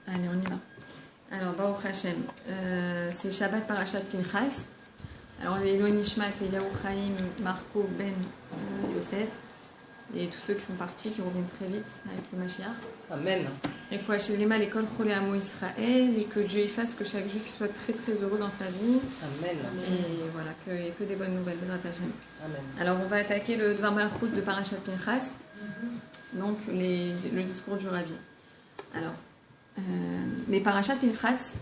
Allez, on y va. Alors, Baruch Hashem, c'est Shabbat Parashat Pinchas. Alors, les Elon Nishmat, Eliyahu Chaim, Marco, Ben, Yosef, et tous ceux qui sont partis, qui reviennent très vite avec le Mashiach. Amen. Il faut acheter l'école Cholé Amo Israël, et que Dieu y fasse que chaque juif soit très très heureux dans sa vie. Amen. Et voilà, que des bonnes nouvelles, Bezrat Hashem. Amen. Alors, on va attaquer le Dvar Malchut de Parashat Pinchas, donc le discours du Rabbi. Alors, mais Parashat Pinchas,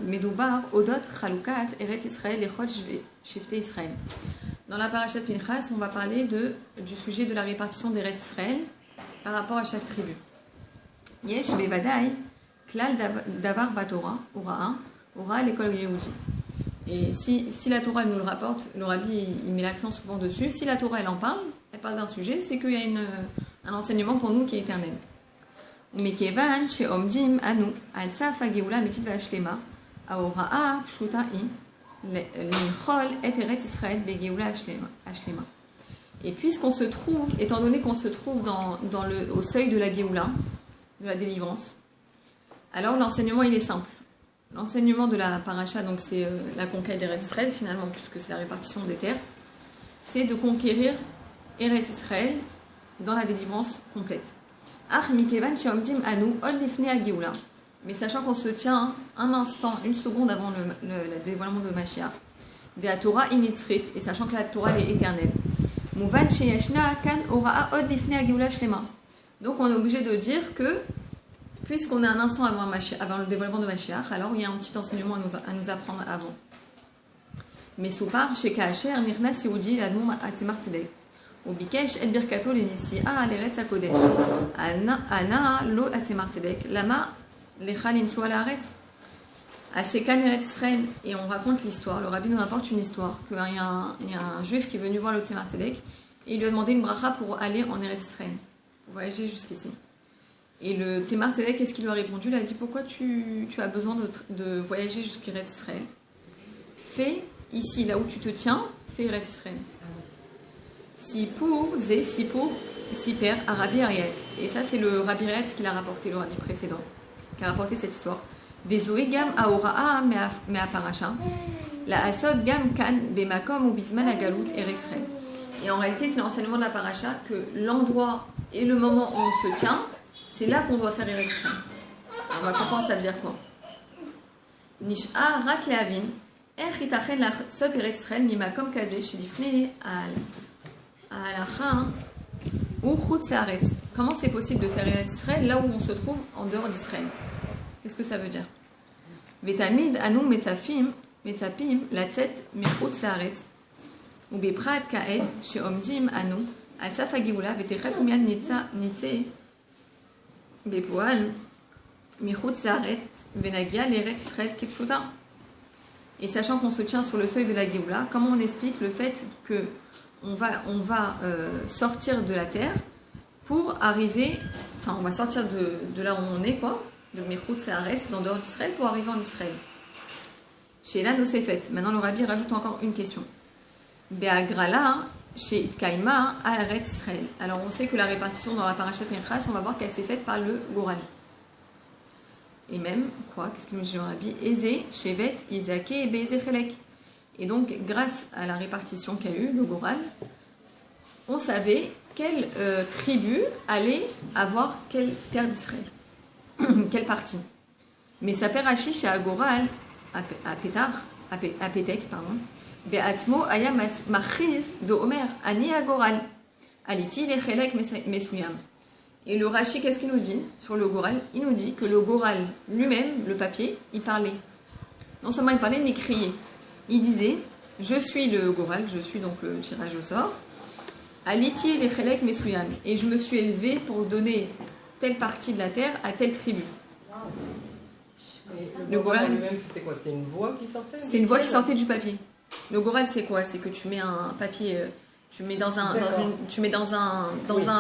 Medoubar, Odot, Chalukat, Eretz Israël, Echot, Shifte Israël. Dans la Parashat Pinchas, on va parler du sujet de la répartition d'Eretz Israël par rapport à chaque tribu. Yesh Bevadai, Klal Davar Batora, Ora, l'école Yehudi. Et si la Torah nous le rapporte, le Rabbi il met l'accent souvent dessus, si la Torah elle parle d'un sujet, c'est qu'il y a un enseignement pour nous qui est éternel. ומכיוון שעומדים אנו על סף הגאולה האמיתית והשלמה, ההוראה פשוטה היא לנחול את ארץ ישראל בגאולה השלמה. Et puisqu'on se trouve, étant donné qu'on se trouve au seuil de la Géoula, de la délivrance, alors l'enseignement il est simple. L'enseignement de la paracha, donc c'est la conquête d'Eretz Israël finalement, puisque c'est la répartition des terres, c'est de conquérir Eretz Israël dans la délivrance complète. Mais sachant qu'on se tient un instant, une seconde avant le dévoilement de Mashiach, et sachant que la Torah est éternelle. Donc on est obligé de dire que, puisqu'on est un instant avant le dévoilement de Mashiach, alors il y a un petit enseignement à nous apprendre avant. Mais soupar, chez Kacher, Nirna Sioudi, l'Admoum Atzemar Tzedek. וביקש את ברכתו לנסיעה לארץ הקודש. ענה לו הצמח צדק, למה לך לנסוע לארץ? C'est qu'en Eretz Israël, et on raconte l'histoire, le rabbi nous rapporte une histoire, qu'il y a un juif qui est venu voir le Tzemar Tzedek, et il lui a demandé une bracha pour aller en Eretz Israël, pour voyager jusqu'ici. Et le Tzemar Tzedek, qu'est-ce qu'il lui a répondu? Il a dit, pourquoi tu as besoin de voyager jusqu'à Eretz Israël? Fais ici, là où tu te tiens, fais Eretz Israël. Siper à Rabbi Arietz. Et ça, c'est le Rabbi Arietz qui l'a rapporté, le Rabbi précédent, qui a rapporté cette histoire. Vezoé gam aoraa mea parasha. La asod gam kan bemakom ou bisman agalut eresren. Et en réalité, c'est l'enseignement de la paracha que l'endroit et le moment où on se tient, c'est là qu'on doit faire eresren. On va comprendre ça veut dire quoi. Nish'a rak leavin. איך ייתכן לעשות ארץ ישראל ממקום כזה שלפני ההלכה הוא חוץ לארץ. Comment c'est possible de faire Eretz Israël là où on se trouve en dehors d'Israël? Qu'est-ce que ça veut dire? ותמיד אנו מצפים לצאת מחוץ לארץ ובפרט כעת שעומדים אנו על סף הגאולה ותכף מיד נצא בפועל מחוץ לארץ ונגיע לארץ ישראל כפשוטה. Et sachant qu'on se tient sur le seuil de la Géoula, comment on explique le fait qu'on va sortir de la terre pour arriver, enfin on va sortir de là où on est, quoi, de Mechout Saaretz, d'en dehors d'Israël, pour arriver en Israël. Chez Lan Nosefet, maintenant le Rabbi rajoute encore une question. Be'agrala, chez Itkaima, à Eretz Israël. Alors on sait que la répartition dans la Parashat Pinchas, on va voir qu'elle s'est faite par le Goral. Et même, quoi, qu'est-ce qu'il nous dit le Rabbi? Ezé, Shevet, Isaké et Be'ezé Chelek. Et donc, grâce à la répartition qu'a eu le Goral, on savait quelle tribu allait avoir quelle terre d'Israël, quelle partie. Mais sa père Achish à Goral, à Pétek, pardon, Be'atzmo aya machiz ve'omer, ani à Goral, aliti le Chelek mesuyam. Et le Rashi, qu'est-ce qu'il nous dit sur le Goral? Il nous dit que le Goral lui-même, le papier, il parlait. Non seulement il parlait, mais il criait. Il disait, je suis le Goral, je suis donc le tirage au sort. Aliti les Chelek Mesuyam. Et je me suis élevé pour donner telle partie de la terre à telle tribu. Le Goral lui-même, c'était quoi? C'était une voix qui sortait? C'était une voix qui sortait du papier. Le Goral, c'est quoi? C'est que tu mets un papier, tu mets dans un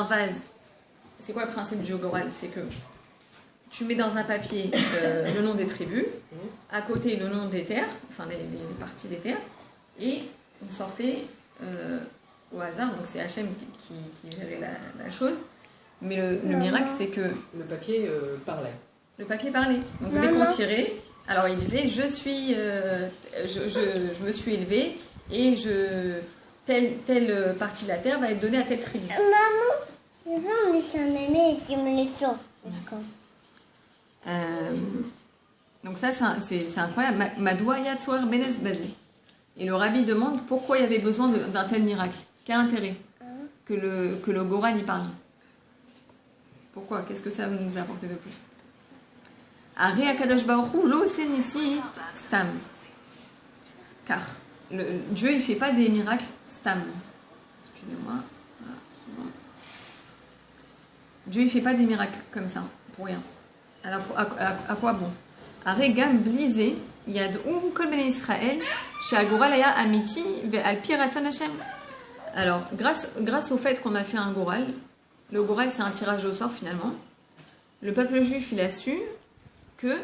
vase. C'est quoi le principe du Goral? C'est que tu mets dans un papier le nom des tribus, à côté le nom des terres, enfin les parties des terres, et on sortait au hasard, donc c'est Hachem qui gérait la chose, mais le miracle c'est que... Le papier parlait. Le papier parlait. Donc dès qu'on tirait, alors il disait je me suis élevé et telle partie de la terre va être donnée à telle tribu. Maman, je veux un dessin animé et tu me le sors. D'accord. Donc ça c'est incroyable. Madoua Yatsuar Benes Bazé. Et le rabbi demande pourquoi il y avait besoin d'un tel miracle. Quel intérêt que le Goral y parle. Pourquoi? Qu'est-ce que ça nous a apporté de plus? Ari Akadosh Baruch Hu lo senisi stam. Car Dieu il fait pas des miracles stam. Excusez-moi. Voilà. Dieu il fait pas des miracles comme ça pour rien. Alors à quoi bon? Ari gam blisé yad'u kol ben Israël she'agoral haya amiti ve'al pi ratzon Hashem. Alors grâce au fait qu'on a fait un goral, le goral c'est un tirage au sort finalement. Le peuple juif il a su que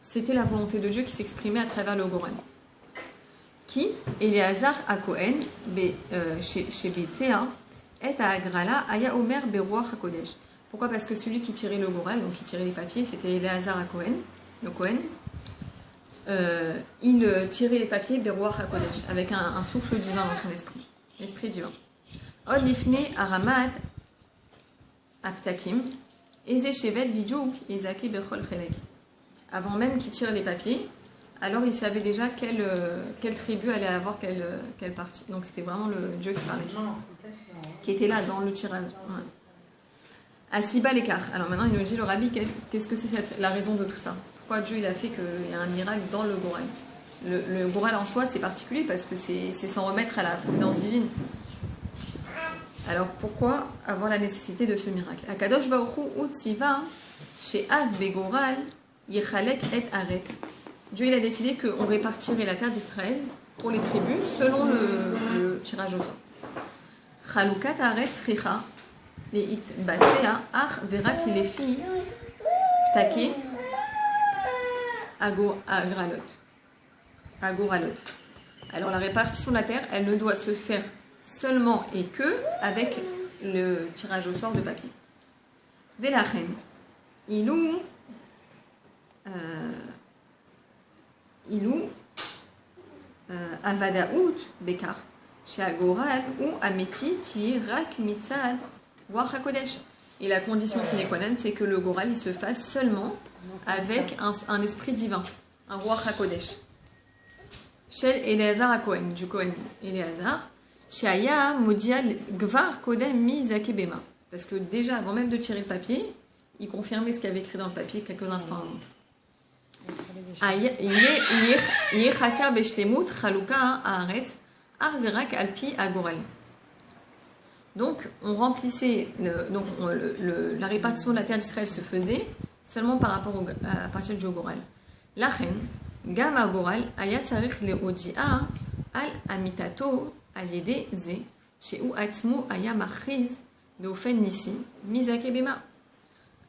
c'était la volonté de Dieu qui s'exprimait à travers le Goran. Qui, Eleazar à Cohen, chez Bethséa, est à Agrala, Aya Omer Beruach HaKodesh. Pourquoi? Parce que celui qui tirait le Goran, donc qui tirait les papiers, c'était Eleazar à Cohen, le Cohen. Il tirait les papiers Beruach HaKodesh, avec un souffle divin dans son esprit, l'esprit divin. Od Lifne Aramat Aptakim. Avant même qu'il tire les papiers, alors il savait déjà quelle tribu allait avoir quelle partie. Donc c'était vraiment le Dieu qui parlait, qui était là dans le tirage. Ouais. Asiba l'écart. Alors maintenant il nous dit le rabbi, qu'est-ce que c'est la raison de tout ça? Pourquoi Dieu il a fait qu'il y a un miracle dans le Goral? Le Goral en soi c'est particulier parce que c'est s'en remettre à la providence divine. Alors pourquoi avoir la nécessité de ce miracle? Akadosh Baruch Hu Utsiva chez Av Begoral Yechalek et Aret. Dieu il a décidé qu'on répartirait la terre d'Israël pour les tribus selon le tirage au sort. Chalukat Aret Richa Leit Batsea Ach Verak Lefi Ptake Agoralot. Alors la répartition de la terre, elle ne doit se faire seulement et que avec le tirage au sort de papier. Velachen, ilou avadaout bekar, chez Agoral ou ameti tirak mitzad wach hakodesh. Et la condition sine qua non, c'est que le goral il se fasse seulement avec un esprit divin, un wach hakodesh. Shel Eleazar à Cohen, du Cohen Eleazar. Shaya Modial Gvar Kodem Mi Zakebema. Parce que déjà, avant même de tirer le papier, il confirmait ce qu'il y avait écrit dans le papier quelques instants avant. Yeh Chaser Beshtemut Chaluka Haaretz Arverak Alpi Agoral. Donc, on remplissait, la répartition de la terre d'Israël se faisait seulement par rapport à partir du Goral. Lachen, Gam Agoral, Ayat Sarich Leodia Al Amitato.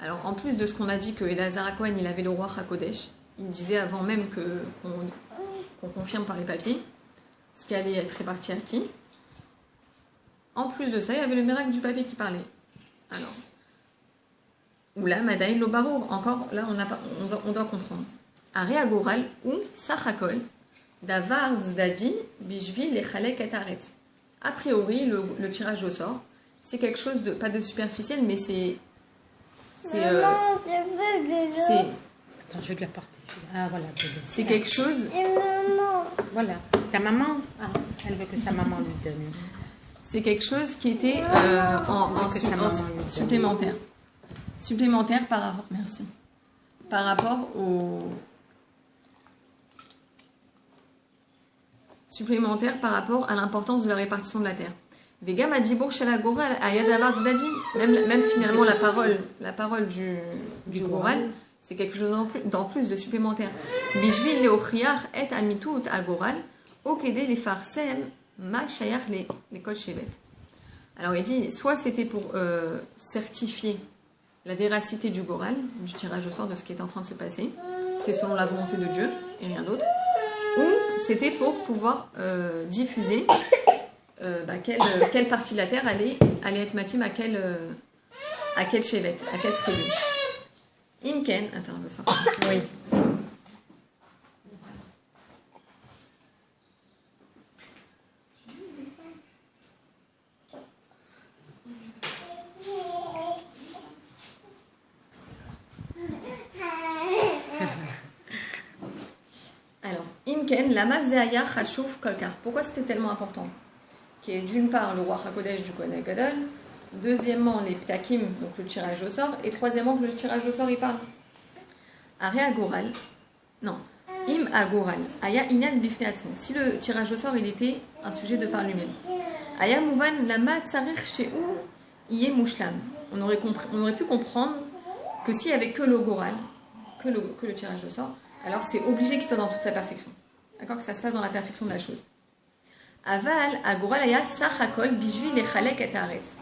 Alors en plus de ce qu'on a dit que Eleazar à Cohen il avait le roi Hakodesh, il disait avant même qu'on confirme par les papiers ce qui allait être réparti à qui. En plus de ça, il y avait le miracle du papier qui parlait. Alors, ou là, Madaïl Lobarour, encore là on doit comprendre. Aré Agoral ou Sachakol. Davar Zdadi, Bishvi, Lechalek et Aretz. A priori, le tirage au sort, c'est quelque chose de, pas de superficiel, mais c'est. Maman, je veux de l'eau. Attends, je vais te la porter. Ah, voilà. C'est quelque chose. C'est maman. Voilà. Ta maman, elle veut que sa maman lui donne. C'est quelque chose qui était supplémentaire. Supplémentaire par rapport. Merci. Par rapport au. Supplémentaire par rapport à l'importance de la répartition de la terre. Vega Madjibour Shalagoral Ayadavar Zdadi. Même finalement la parole du Goral, c'est quelque chose en plus de supplémentaire. Bishvil Leochiar et Amitut Agoral, Okede les Farsem, Ma Shayach les Kol Shevet. Alors il dit, soit c'était pour certifier la véracité du Goral, du tirage au sort de ce qui était en train de se passer, c'était selon la volonté de Dieu et rien d'autre. Ou c'était pour pouvoir diffuser quelle partie de la terre allait être matim à quel chevet, à quelle tribu. Imken, attends, on le sort. Oui. Alors, Imken, lama zeaya chashuv kolkar. Pourquoi c'était tellement important? Qui est d'une part le roi Hakodesh du Kohen Gadol, deuxièmement les ptakim, donc le tirage au sort, et troisièmement que le tirage au sort il parle. Are agoral, non, im agoral, aya inan bifne atzmo. Si le tirage au sort il était un sujet de par lui-même. Aya mouvan lama tsarich she'u iye mushlam. On aurait pu comprendre que s'il n'y avait que le goral, que le tirage au sort, alors c'est obligé qu'il soit dans toute sa perfection. D'accord? Que ça se passe dans la perfection de la chose. Aval, agoral aya sachakol bijui lechalek et haaretz.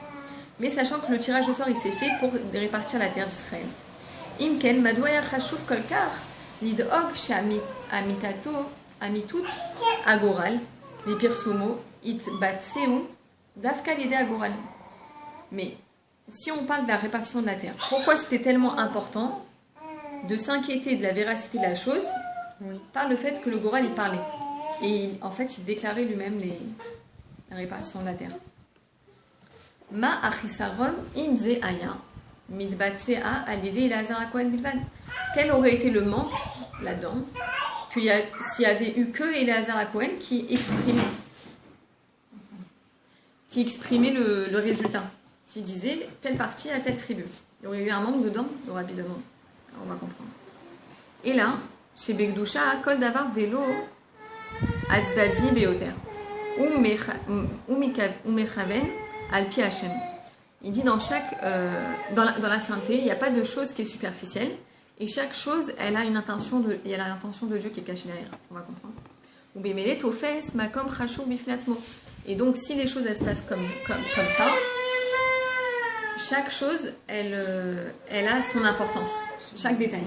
Mais sachant que le tirage au sort il s'est fait pour répartir la terre d'Israël. Imken madouaya chashuv kolkar lidog she'amitato amitut agoral mipirsumo it batseu dafka l'idée agoral. Mais si on parle de la répartition de la terre, pourquoi c'était tellement important de s'inquiéter de la véracité de la chose par le fait que le goral il parlait et en fait il déclarait lui-même la répartition de la terre. Ma achisaron imze aya mitbatsea alidé Elazar HaKohen bilvad. Quel aurait été le manque là-dedans s'il y avait eu que Elazar HaKohen qui exprimait le résultat? S'il disait telle partie à telle tribu, il y aurait eu un manque dedans, rapidement. On va comprendre. Et là, chez Begdusha, Kol Davar Velo Azdadi Beoter ou Mechaven Alpi Hashem. Il dit dans dans la sainteté, il n'y a pas de chose qui est superficielle et chaque chose, elle a l'intention de Dieu qui est cachée derrière. On va comprendre. Ou Bemele Tofes Makom Chashur Bifnatzmo. Et donc, si les choses elles se passent comme ça, chaque chose, elle a son importance, chaque détail.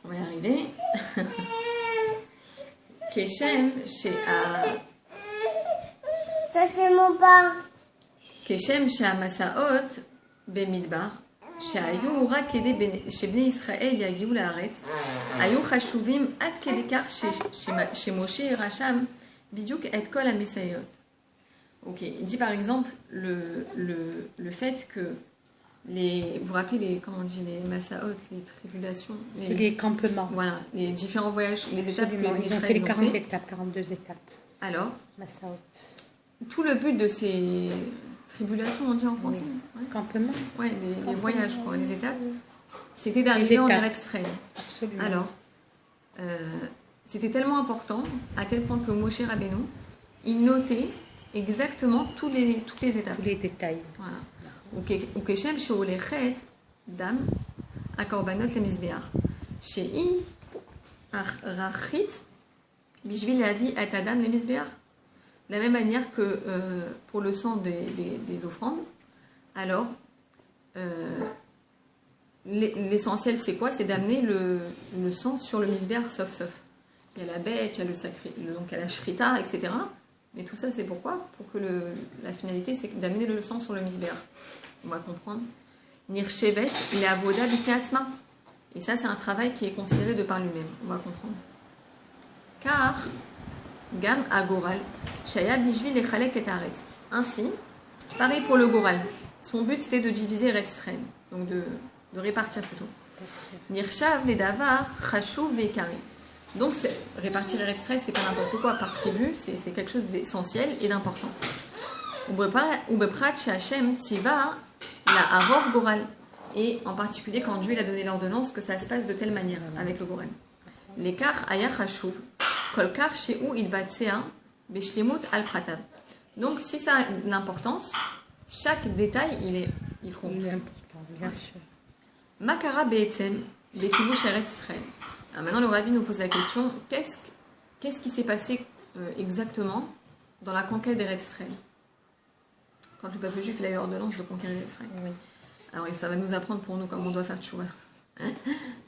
On va y arriver. Keshem, chez Ça, c'est mon pain. Keshem, chez Amasaot, Bemidbar. שהיו רק כדי שבני ישראל יגיעו לארץ, היו חשובים עד כדי כך שמשה הראה שם בדיוק את כל המסעיות. Ok, il dit par exemple le fait que vous vous rappelez comment on dit les massaot, les tribulations, les campements. Voilà, les différents voyages, les étapes que ils ont fait les 40 étapes, 42 étapes. Alors, massaot. Tout le but de ces tribulations, on dit en français. Oui. Ouais. Campement. Ouais, les voyages, quoi, les étapes. C'était d'arriver en Eretz Israël. Absolument. Alors, c'était tellement important, à tel point que Moshe Rabbeinu, il notait exactement toutes les étapes. Tous les détails. Voilà. Ou Keshem she'olechet dam akorbanot lemizbeach. She'i rachit bishvil lavi et adam lemizbeach. De la même manière que pour le sang des offrandes, alors l'essentiel c'est quoi? C'est d'amener le sang sur le misbéach sauf. Il y a la bête, il y a le sacré, donc il y a la shrita, etc. Mais tout ça c'est pourquoi? Pour que la finalité c'est d'amener le sang sur le misbéach. On va comprendre. Nirchevet, il est avoda bifneatzma. Et ça c'est un travail qui est considéré de par lui-même. On va comprendre. Car Gam agoral, shaya bijvi lechalek et haaretz. Ainsi, pareil pour le goral. Son but c'était de diviser Eretz Israël, donc de répartir plutôt. Nirshav les davar chashuv ve'ikari. Donc répartir Eretz Israël c'est pas n'importe quoi par tribu, c'est quelque chose d'essentiel et d'important. Ubeprat she'Hashem tziva la aror goral. Et en particulier quand Dieu il a donné l'ordonnance que ça se passe de telle manière avec le goral. L'écart aya chashuv. Kolkar chez où il batsea beshlimut al pratab. Donc si ça a une importance, chaque détail il compte. Il est important, bien sûr. Makara be'etzem bekibush Eretz Israël. Alors maintenant le rabbi nous pose la question, qu'est-ce qui s'est passé exactement dans la conquête d'Eretz Israël? Quand le peuple juif il a eu l'ordonnance de conquérir Israël. Oui. Alors ça va nous apprendre pour nous comment on doit faire tchouva.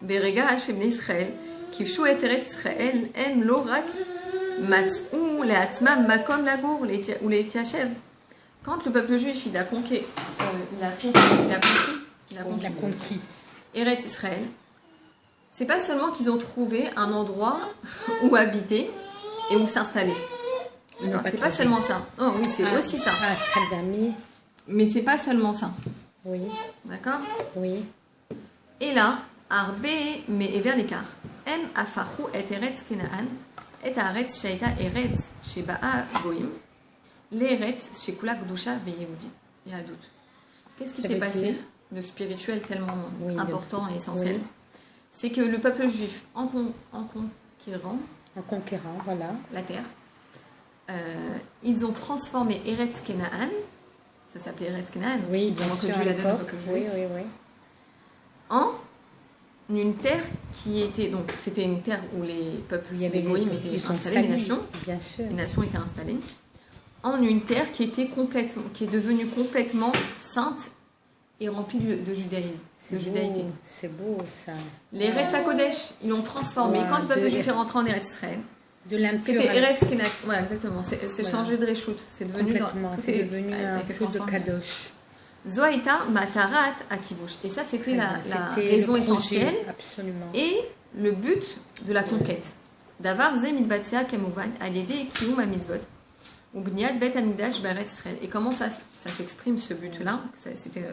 Berega shebnei Israël. כבשו את ארץ ישראל, הם לא רק מצאו לעצמם מקום לגור ולהתיישב, quand le peuple juif il a conquis Eretz Israël, c'est pas seulement qu'ils ont trouvé un endroit où habiter et où s'installer. C'est pas seulement ça. Oh oui, c'est aussi ça. Ah, très bien. Mais c'est pas seulement ça. Oui. D'accord? Oui. Et là, Arbe me ever nekar. Em afachu et Eretz Kenaan, et Aretz shaita Eretz shebaa goim, l'Eretz shekula gdusha veyehudi. Et à doute. Qu'est-ce qui s'est passé de spirituel tellement important et essentiel? C'est que le peuple juif, en conquérant, voilà, la terre, ils ont transformé Eretz Kenaan, ça s'appelait Eretz Kenaan, oui, bien sûr, en une terre qui était, donc c'était une terre où les peuples, les goïms étaient installés, les nations, bien sûr. Les nations étaient installées, en une terre qui était qui est devenue complètement sainte et remplie de judaïté. C'est beau ça. Les Eretz HaKodesh, ils l'ont transformé. Quand le peuple juif est rentré en Eretz Israël, c'était Eretz Kenaan. Voilà, exactement. C'est changé de Réchout. C'est devenu c'est devenu un peu de Kadosh. Zoaïta Matarat Akivush. Et ça, c'était la raison essentielle. Absolument. Et le but de la conquête. Davar Ze Mitbatzea Kemuvan, Aliede Kiyum HaMitzvot. Ou Bniat Bet HaMikdash Beretz Israël. Et comment ça s'exprime, ce but-là? C'était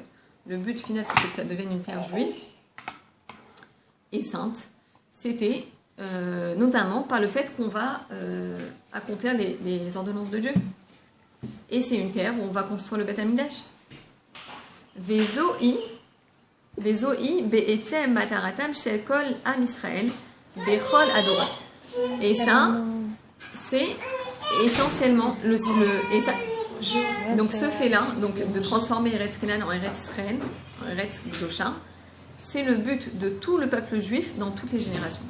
le but final, c'était que ça devienne une terre juive et sainte. C'était notamment par le fait qu'on va accomplir les ordonnances de Dieu. Et c'est une terre où on va construire le Bet HaMikdash. Vezoi be'etzem mataratam shel kol am Israël bechol adora. Et ça, c'est essentiellement donc ce fait-là, donc de transformer Eretz Kenaan en Eretz Israël, en Eretz Gdosha, c'est le but de tout le peuple juif dans toutes les générations.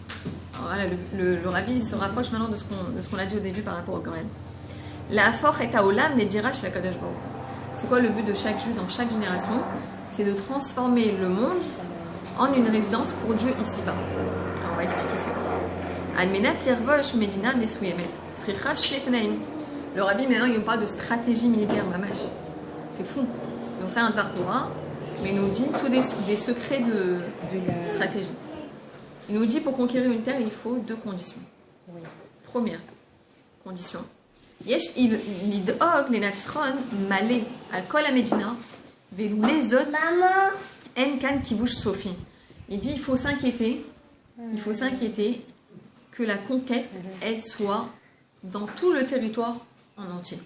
Alors voilà, le Rabbi se rapproche maintenant de ce qu'on a dit au début par rapport au Goël. La for et haolam ne dira chez Kadosh Baruch. C'est quoi le but de chaque juif dans chaque génération? C'est de transformer le monde en une résidence pour Dieu ici-bas. Alors on va expliquer c'est quoi. Almenat lirvosh medina mesuyemet tzricha shletnaim. Le Rabbi maintenant il nous parle de stratégie militaire mamash. C'est fou. Il nous fait un Dvar Torah, mais il nous dit tous des secrets de la stratégie. Il nous dit pour conquérir une terre il faut 2 conditions. Oui. Première condition. Yesh lidog le natzron malé al kol amedina velou les autres en kan kivush sofi. Il dit il faut s'inquiéter que la conquête elle soit dans tout le territoire en entier.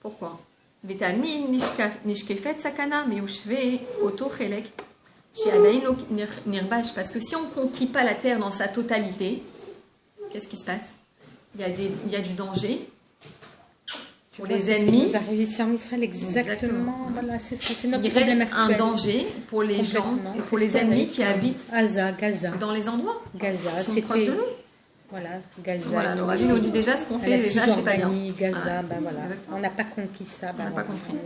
Pourquoi? Vitamin nishkefet sakana meushve oto chelek chez adain nirbash, parce que si on ne conquit pas la terre dans sa totalité, qu'est-ce qui se passe? Il y a du danger pour les ennemis. Vous arrivez ici en Israël, exactement. Voilà, c'est notre il problème reste actuel. un danger pour les gens et pour les ennemis qui habitent Gaza. dans les endroits Gaza, qui sont proches de nous. Voilà, Gaza. Voilà, le Rabbi nous dit déjà ce qu'on fait, déjà c'est pas bien. Gaza, ben voilà. On n'a pas conquis ça. On n'a pas compris.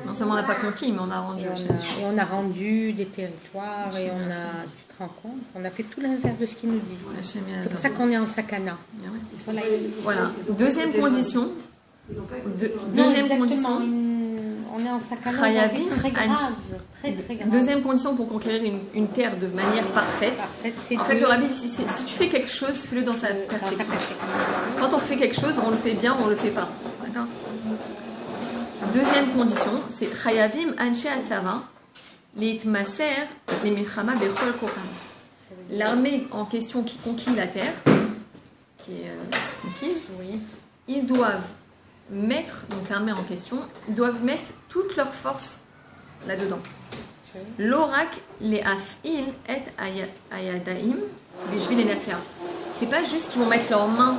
Non seulement on n'a pas conquis, mais on a rendu. Et on a rendu des territoires et on a, tu te rends compte, on a fait tout l'inverse de ce qu'il nous dit. C'est pour ça qu'on est en sakana. Voilà. Deuxième condition. On est en sakana. Très grave. Deuxième condition pour conquérir une terre de manière parfaite. En fait, le Rabbi, si tu fais quelque chose, fais-le dans sa perfection. Quand on fait quelque chose, on le fait bien, on le fait pas. D'accord? Deuxième condition, c'est Chayavim Anshe Atzava Leitmaser Lemilchama Bechol Kocham. L'armée en question qui conquit la terre, qui est conquise, ils doivent mettre, donc l'armée en question, doivent mettre toute leur force là-dedans. L'orak les afil et ayadaim bishvil enatzea. C'est pas juste qu'ils vont mettre leurs mains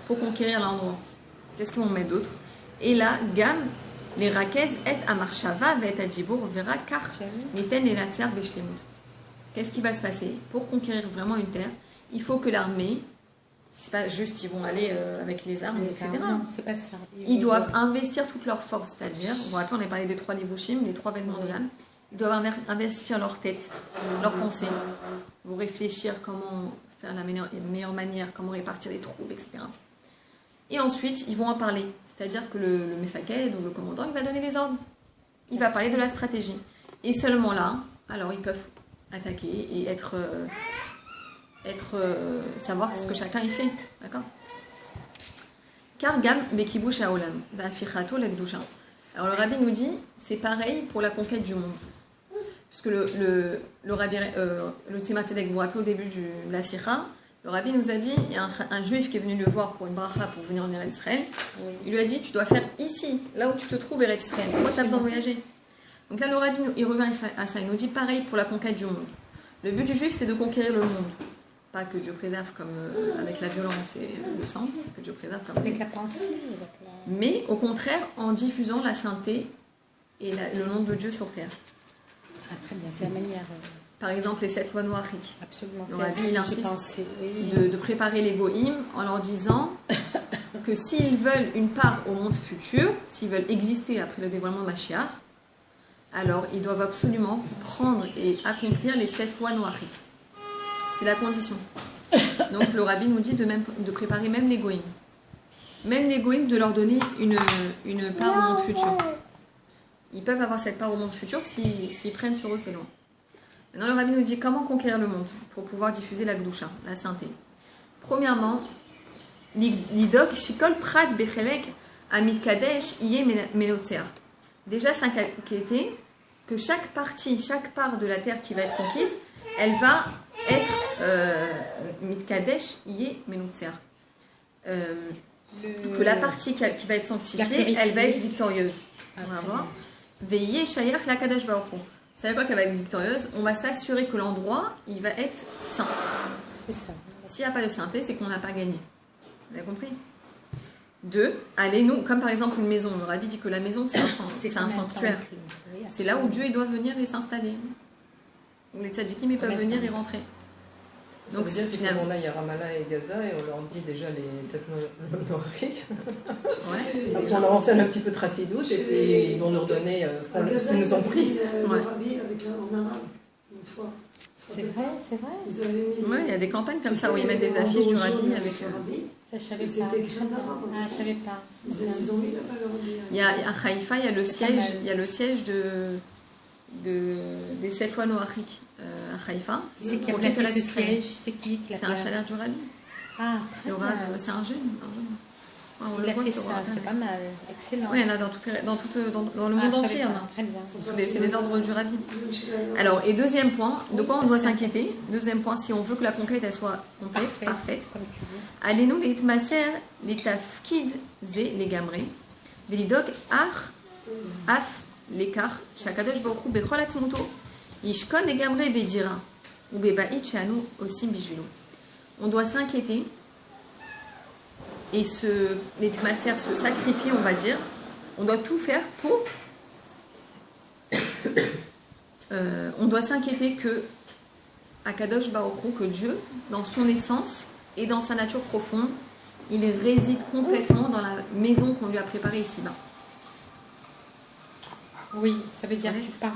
pour conquérir l'endroit. Qu'est-ce qu'ils vont mettre d'autre? Et là, gam les rakez et amarshava et adjibur vera kach miten enatzea bishlemut. Qu'est-ce qui va se passer? Pour conquérir vraiment une terre, il faut que l'armée, c'est pas juste ils vont aller avec les armes, etc. Non, c'est pas ça. Ils doivent investir toute leur force, c'est-à-dire, vous vous rappelez, on a parlé des 3 levushim, les 3 vêtements de l'âme. Ils doivent investir leur tête, leur pensée, vous réfléchir comment faire la meilleure manière, comment répartir les troupes, etc. Et ensuite, ils vont en parler. C'est-à-dire que le Mefaked ou le commandant, il va donner les ordres. Il va parler de la stratégie. Et seulement là, alors ils peuvent attaquer et savoir ce que chacun y fait. D'accord? Car Gam Bekibush Haolam, Vafichato Lekdusha. Alors le rabbi nous dit, c'est pareil pour la conquête du monde. Puisque le Tzemar Tzedek, vous vous rappelez au début de la Sikha, le rabbi nous a dit, il y a un juif qui est venu le voir pour une bracha pour venir en Eretz Israël. Il lui a dit, tu dois faire ici, là où tu te trouves, Eretz Israël. Pourquoi tu as besoin de voyager? Donc là, le rabbi, il revient à ça. Il nous dit pareil pour la conquête du monde. Le but du juif, c'est de conquérir le monde. Pas que Dieu préserve comme avec la violence et le sang, que Dieu préserve comme avec la pensée. Mais au contraire, en diffusant la sainteté et le nom de Dieu sur terre. Ah, très bien, c'est la manière. Par exemple, les 7 lois noachiques. Absolument. Le rabbi, il insiste de préparer les goïms en leur disant que s'ils veulent une part au monde futur, s'ils veulent exister après le dévoilement de Mashiach, alors ils doivent absolument prendre et accomplir les 7 lois noachiques. C'est la condition. Donc le rabbi nous dit de préparer même les goïms. Même les goïms, de leur donner une part au monde futur. Ils peuvent avoir cette part au monde futur s'ils prennent sur eux ces lois. Maintenant, le rabbi nous dit comment conquérir le monde pour pouvoir diffuser la gdusha, la sainteté. Premièrement, l'idok shikol prat bechelek amit kadesh iye melotzer. Déjà s'inquiéter que chaque part de la terre qui va être conquise, elle va être mitkadesh iye melotzer. Que la partie qui va être sanctifiée, elle va être victorieuse. On va voir. Veillez shayach la kadesh baruch hu. Ça veut pas qu'elle va être victorieuse, on va s'assurer que l'endroit, il va être saint. C'est ça. S'il n'y a pas de sainteté, c'est qu'on n'a pas gagné. Vous avez compris? 2, allez-nous, comme par exemple une maison. Le rabbi dit que la maison, c'est un sanctuaire. C'est là où Dieu il doit venir et s'installer. Où les tzadikim ils peuvent venir et rentrer. Donc finalement, là, il y a Ramallah et Gaza et on leur dit déjà les 7 noachiques. Ouais. Donc on leur enseigne un petit peu Tracidout et puis ils vont nous redonner ce qu'ils nous ont pris. Le rabbi en arabe, une fois. C'est vrai, c'est vrai. Oui, il y a des campagnes comme ça où ils mettent des affiches du rabbi avec. Ça, je savais pas. C'était écrit en arabe. Ah, je savais pas. Ils ont mis la valeur. Il y a à Haïfa, il y a le siège des 7 lois noachiques à Haïfa. C'est qui a placé ce siège? C'est qui l'a C'est un chaleur du rabbi. Ah, très bien. C'est un jeune. Il a fait ça, c'est pas mal. Excellent. Oui, il y en a dans le monde entier. Très bien. C'est les ordres du rabbi. Alors, et deuxième point, de quoi on doit s'inquiéter? Deuxième point, si on veut que la conquête elle soit complète, parfaite. Allez-nous les tmaser, les tafkid, les gamré, velidok, af, l'écart, shakadosh baruch hu bechol atzmuto, yishkon les gamré bedira, ou beba'it sheanu aussi bijvilo. On doit s'inquiéter et les tmaser se sacrifier, on va dire. On doit tout faire pour. On doit s'inquiéter que Akadosh Baruch Hu, que Dieu, dans son essence et dans sa nature profonde, il réside complètement dans la maison qu'on lui a préparée ici-bas. Oui, ça veut dire que tu parles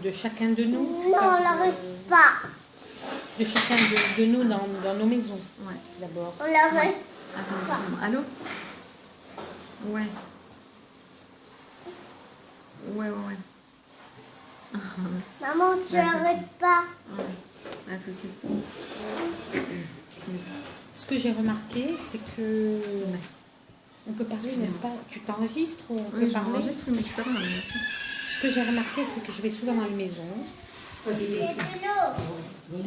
de chacun de nous. Non, on n'arrive pas. De chacun de nous dans nos maisons. Ouais. D'abord. On n'arrive pas. Attends, excusez-moi. Allô? Ouais. Ouais. Maman, tu n'arrêtes pas. Ouais. À tout de suite. Ce que j'ai remarqué, c'est que on peut parler, n'est-ce pas? Tu t'enregistres ou on peut parler? Je m'enregistre, mais tu peux pas. Ce que j'ai remarqué, c'est que je vais souvent dans les maisons.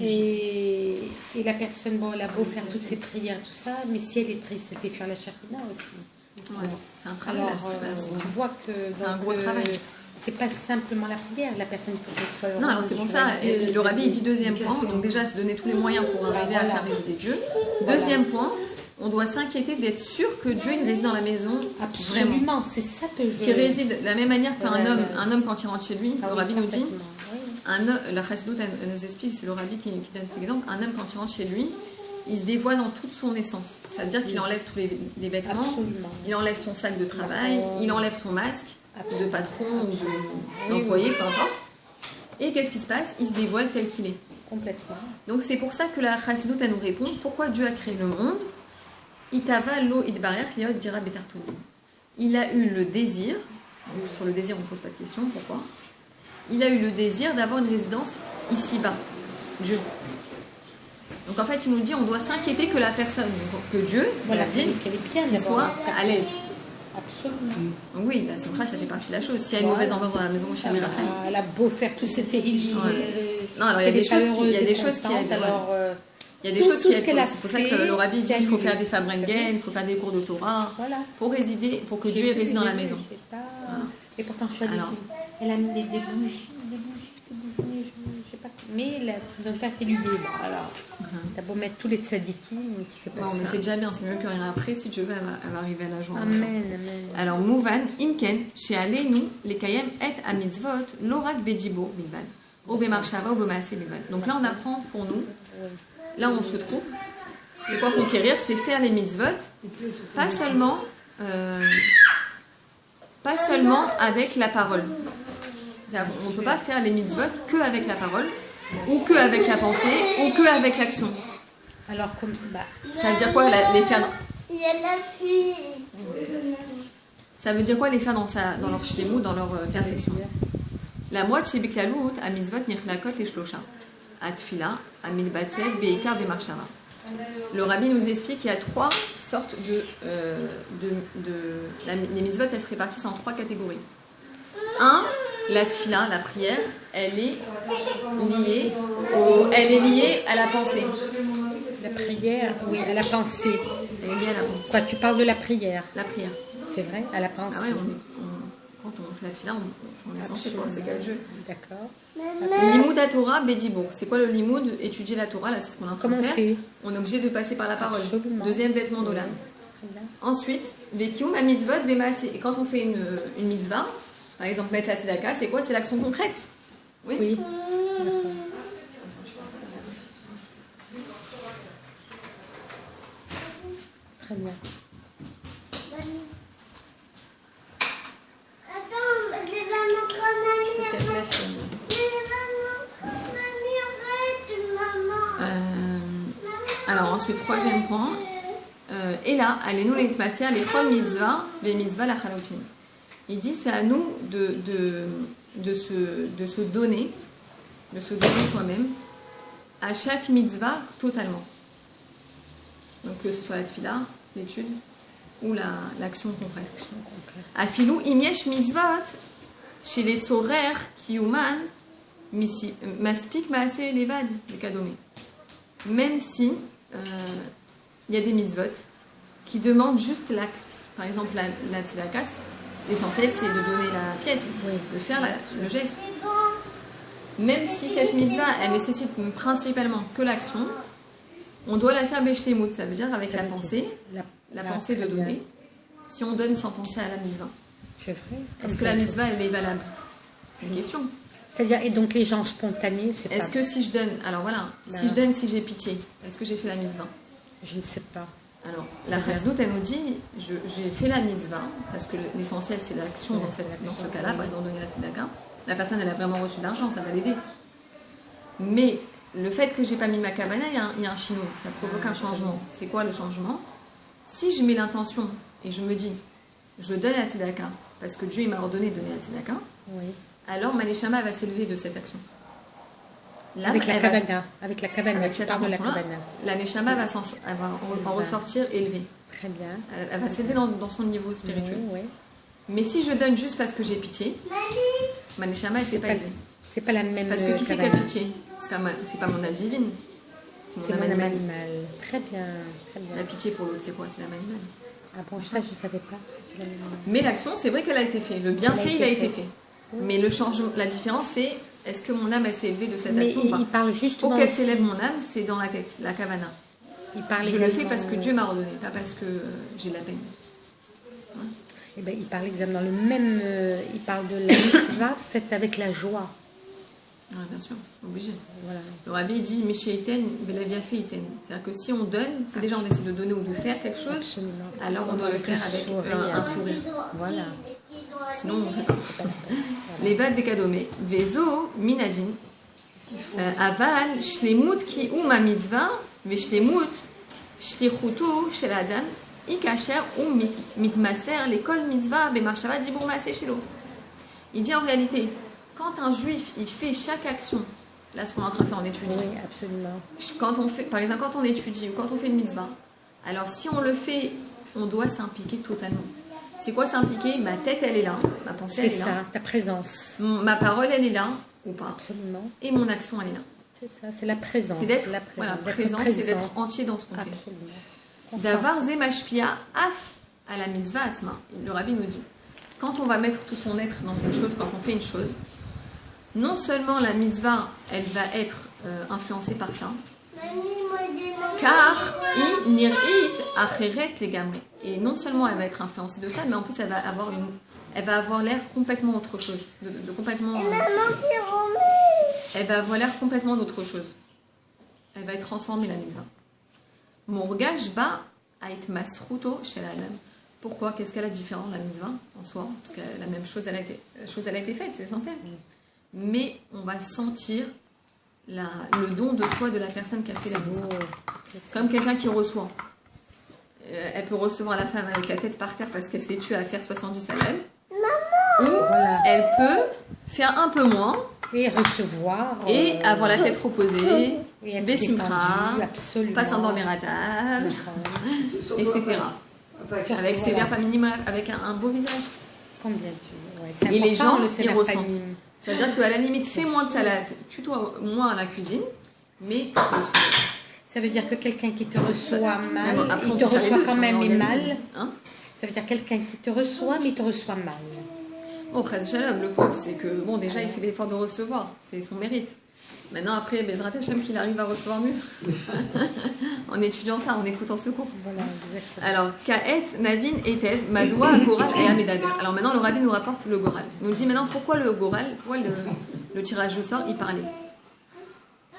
Et la personne, bon, elle a beau faire toutes ses prières, tout ça, mais si elle est triste, elle fait faire la charina aussi. Ouais, c'est un travail. Alors, tu vois que c'est un gros travail. C'est pas simplement la prière, la personne, il faut qu'elle soit heureuse. Non, alors c'est pour ça, le rabbi dit deuxième point, donc déjà se donner tous les moyens pour arriver à faire résider Dieu. Deuxième point, on doit s'inquiéter d'être sûr que Dieu il réside dans la maison. Absolument, vraiment. C'est ça que je... Qui réside de la même manière qu'un homme quand il rentre chez lui, le rabbi nous dit, la Chassidoute elle nous explique, c'est le rabbi qui donne cet exemple, un homme quand il rentre chez lui, il se dévoile dans toute son essence. Ça veut dire qu'il enlève tous les vêtements, il enlève son sac de travail, il enlève son masque de patron ou d'employé, peu importe. Et qu'est-ce qui se passe? Il se dévoile tel qu'il est. Complètement. Donc c'est pour ça que la Chassidoute elle nous répond, pourquoi Dieu a créé le monde? Itava lo idbarer liot dira betartoun. Il a eu le désir, sur le désir on ne pose pas de question, pourquoi? Il a eu le désir d'avoir une résidence ici-bas, Dieu. Donc en fait il nous dit on doit s'inquiéter que la personne, que Dieu, Voilà, qu'il soit à l'aise. Absolument. Donc oui, la simcha ça fait partie de la chose. S'il y a une mauvaise ambiance dans la maison, Elle a beau faire tous ces terribles. Non, alors il y a des choses qui aident. Alors, il y a des choses qui aident. qu'elle a C'est pour ça que le rabbi dit qu'il faut faire des Fabrengen, il faut faire des cours de Torah, voilà. pour que Dieu réside dans la maison. Et pourtant, je suis allée. Elle a mis des bougies, mais je sais pas. Mais elle ne donne pas tes l'idée. Alors, t'as beau mettre tous les tzadikim, c'est pas bon, ça. mais c'est déjà bien, c'est mieux que rien. Après, si Dieu veut, elle va arriver à la joie. Amen, amen. Alors, Mouvan, Imken, chez Aleinu, les Kayem et à mitzvot, l'orak bedibo, bilbad, au bemarshava, au bemaase, bilbad. Donc là, on apprend pour nous, là où on se trouve, c'est quoi conquérir? C'est faire les mitzvot, pas seulement avec la parole. On ne peut pas faire les mitzvot que avec la parole, ou que avec la pensée, ou que avec l'action. Alors, ça veut dire quoi les faire Il y a la fille. Ça veut dire quoi les faire dans leur shlemut, dans leur perfection? La moitié biklalout à mitzvot nichlakot et shlosha, à tfila, à milbatzel, beikar, bemarshava. Le rabbi nous explique qu'il y a 3 sortes les mitzvot, elles se répartissent en 3 catégories. 1, la tfila, la prière, elle est liée à la pensée. La prière, oui, à la pensée. Elle est liée à la pensée. Quoi, tu parles de la prière? La prière. C'est vrai, à la pensée. Ah ouais, quand on fait la tfila, on est censé penser qu'à Dieu. D'accord. Limoud à Torah, Bédibo. C'est quoi le limoud? Étudier la Torah, là c'est ce qu'on est en train de faire. On est obligé de passer par la parole. Absolument. Deuxième vêtement d'Olam. Ensuite, Vekium à mitzvot, Vemaase. Et quand on fait une mitzvah, par exemple mettre la tzedaka, c'est quoi? C'est l'action concrète. Oui. Très bien. Attends, je vais montrer à mamie. Je te casse la fienne. Alors ensuite, troisième point. Et là, allez-nous les passer à l'école mitzvah, les mitzvah la chaloutin. Il dit c'est à nous de se donner soi-même à chaque mitzvah totalement. Donc que ce soit la tfila, l'étude ou l'action concrète. Afilou imyesh mitzvot chez les tzorer kiuman maspik maase levad le kadomé. Même si il y a des mitzvot qui demandent juste l'acte. Par exemple la tzedaka, l'essentiel c'est de donner la pièce, de faire le geste. Même si cette mitzvah elle nécessite principalement que l'action, on doit la faire beshlemut, ça veut dire avec la pensée, la pensée de donner. Si on donne sans penser à la mitzvah, c'est vrai. est-ce que la mitzvah elle est valable? C'est une question. C'est-à-dire, et donc les gens spontanés, c'est est-ce que si je donne, alors voilà, si je donne, si j'ai pitié, est-ce que j'ai fait la mitzvah? Je ne sais pas. Alors, la Chassidut, elle nous dit, j'ai fait la mitzvah, parce que l'essentiel c'est l'action dans ce cas-là, par exemple donner la tzedaka. La personne, elle a vraiment reçu de l'argent, ça va l'aider. Mais le fait que j'ai pas mis ma kavana, il y a un chino, ça provoque un changement. C'est quoi le changement? Si je mets l'intention et je me dis, je donne la tzedaka, parce que Dieu il m'a ordonné de donner la tzedaka, alors ma neshama va s'élever de cette action. Là, avec la kavana, avec cette intention-là, la neshama va en ressortir élevée. Très bien. Elle va s'élever dans son niveau spirituel. Mais si je donne juste parce que j'ai pitié, ma neshama elle s'est pas élevée. C'est pas la même. Parce que qui c'est qui a pitié? C'est pas mon âme divine. C'est mon âme animale. Très bien, très bien. La pitié pour l'autre, c'est quoi? C'est l'âme animale. Ah bon, ça je savais pas. Mais l'action, c'est vrai qu'elle a été faite. Le bienfait, il a été fait. Mais le changement, la différence, c'est est-ce que mon âme s'est élevée de cette action ou pas? Il parle justement pour qu'elle s'élève mon âme, c'est dans la tête, la kavana. Je le fais parce que Dieu m'a ordonné, pas parce que j'ai de la peine. Eh ben, il parle exactement le même. Il parle de la mitzvah faite avec la joie. Oui, bien sûr, obligé. Voilà. Le rabbi dit Mishéiten, Belavia Feiten. C'est-à-dire que si on donne, si déjà on décide de donner ou de faire quelque chose, absolument, alors on doit le faire avec un sourire. Voilà. Sinon, on ne fait pas. Les vades vekadomé, Vezo, Minadin, Aval, Shlemut ki ou ma mitzvah, ve Shlemut, Shlichutu shel adam ikasher ou mitmaser l'école mitzvah b'marshava dibur maaseh shelo. Il dit en réalité, quand un juif il fait chaque action, là ce qu'on est en train de faire en étudiant, Oui, absolument. quand on fait, par exemple quand on étudie ou quand on fait une mitzvah, alors si on le fait, on doit s'impliquer totalement. C'est quoi s'impliquer? Ma tête elle est là, ma pensée C'est elle est ça, là, ta présence. ma parole elle est là ou pas, Absolument. et mon action elle est là. C'est ça, c'est la présence. C'est d'être la présence, voilà, d'être présent, c'est d'être entier dans ce qu'on fait. Absolument. D'avar zemashpia af à la mitzvah atma. Le rabbi nous dit, quand on va mettre tout son être dans une chose, quand on fait une chose, non seulement la mitzvah, elle va être influencée par ça, car i nir'it acheret legamri. Et non seulement elle va être influencée de ça, mais en plus elle va avoir l'air complètement autre chose, complètement. Elle va avoir l'air complètement d'autre chose. Elle va être transformée la mitzvah. Morgage ba ait masruto chez la même. Pourquoi? Qu'est-ce qu'elle a de différent la mitzvah en soi? Parce que la même chose elle a été faite, c'est essentiel. Mais on va sentir le don de soi de la personne qui a fait la mitzvah. Comme quelqu'un qui reçoit. Elle peut recevoir la femme avec la tête par terre parce qu'elle s'est tuée à faire 70 salades. Ou elle peut faire un peu moins. Et recevoir. Et avoir la tête reposée. Et être Bessimcha. Absolument. Pas s'endormir à table. Etc. Avec ses verbes minima, avec un beau visage. Combien tu veux. Et les gens, le ils ressentent. famille. C'est-à-dire qu'à la limite, fais moins de salade, tue-toi moins à la cuisine, mais Ça veut dire que quelqu'un qui te reçoit mal, bon, après, il on te peut faire les reçoit deux, quand si on même est mal. organisé. Hein? Ça veut dire quelqu'un qui te reçoit, mais il te reçoit mal. Bon, Chaz Shalom, le pauvre, c'est que, bon, déjà, il fait l'effort de recevoir, c'est son mérite. Maintenant, après, Bezrat Hashem, qu'il arrive à recevoir mieux. En étudiant ça, en écoutant ce cours. Voilà, exactement. Alors, Ka'et, Navin, Eted, Madoua, Goral et Amedader. Alors maintenant, le rabbi nous rapporte le Goral. Il nous dit maintenant pourquoi le Goral, pourquoi le tirage au sort, il parlait.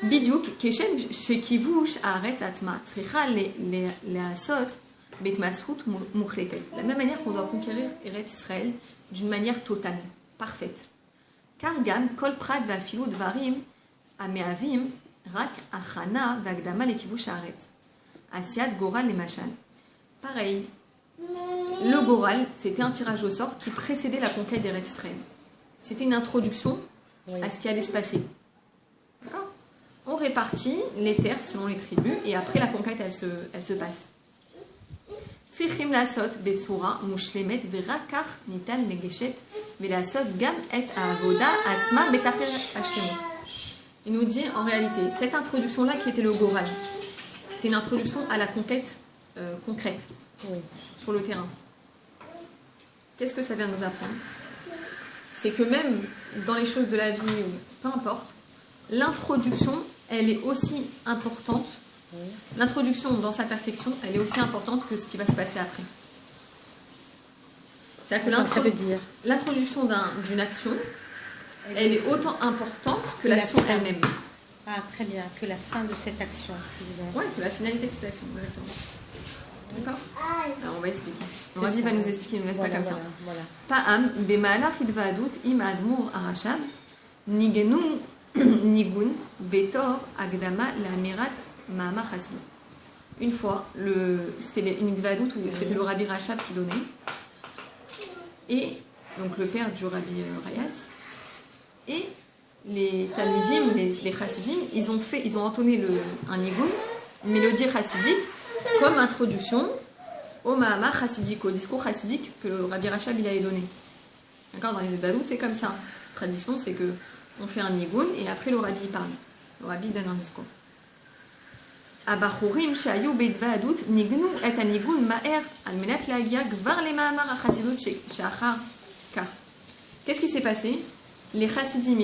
Bidiouk, Keshem, Shekivush, Aret, Atma, Tricha, Leasot, Bet Masrout, Mukhletet. De la même manière qu'on doit conquérir Eretz Israël d'une manière totale, parfaite. Car Gam, Kol Prat, Vafilu, Dvarim, Ameavim, Rak, Achana, Vagdama, Lekivush, Aret. Asiat, Goral et Machan. Pareil, le Goral, c'était un tirage au sort qui précédait la conquête d'Eretz Israël. C'était une introduction à ce qui allait se passer. D'accord? On répartit les terres selon les tribus et après la conquête, elle se passe. Tsichim lasot betsura mushlemet verakach nitan legeshet velasot gam et avoda atzma betachir ashtemu. Il nous dit en réalité, cette introduction-là qui était le Goral, c'était une introduction à la conquête concrète sur le terrain. Qu'est-ce que ça vient nous apprendre? C'est que même dans les choses de la vie, peu importe, l'introduction, elle est aussi importante. L'introduction dans sa perfection, elle est aussi importante que ce qui va se passer après. C'est-à-dire que l'introduction d'une action, elle est autant importante que l'action elle-même. Ah, très bien, que la fin de cette action, disons. Oui, que la finalité de cette action, exactement. D'accord? Alors on va expliquer. Le rabbi va nous expliquer, il ne nous laisse pas comme ça. Pa'am, be'malach idva'adut im admur arashab, nigenu nigun, betor, agdama, l'amirat, ma'amar hasim. Une fois, c'était une idva'adut où c'était le rabbi Rachab qui donnait. Et donc le père du rabbi Rayat. Et les talmidim, les chassidim, ils ont entonné un nigun, une mélodie chassidique, comme introduction au Mahamar chassidique, au discours chassidique que le Rabbi Rachab il avait donné. D'accord? Dans les Ebadout, c'est comme ça. La tradition, c'est que on fait un nigun et après le Rabbi parle. Le Rabbi donne un discours. Abachurim shehayu beidvaadut nignu et anigun ma'er al menat lagia gvar le Mahamar chasidut sheachar kar. Qu'est-ce qui s'est passé? Les chassidim,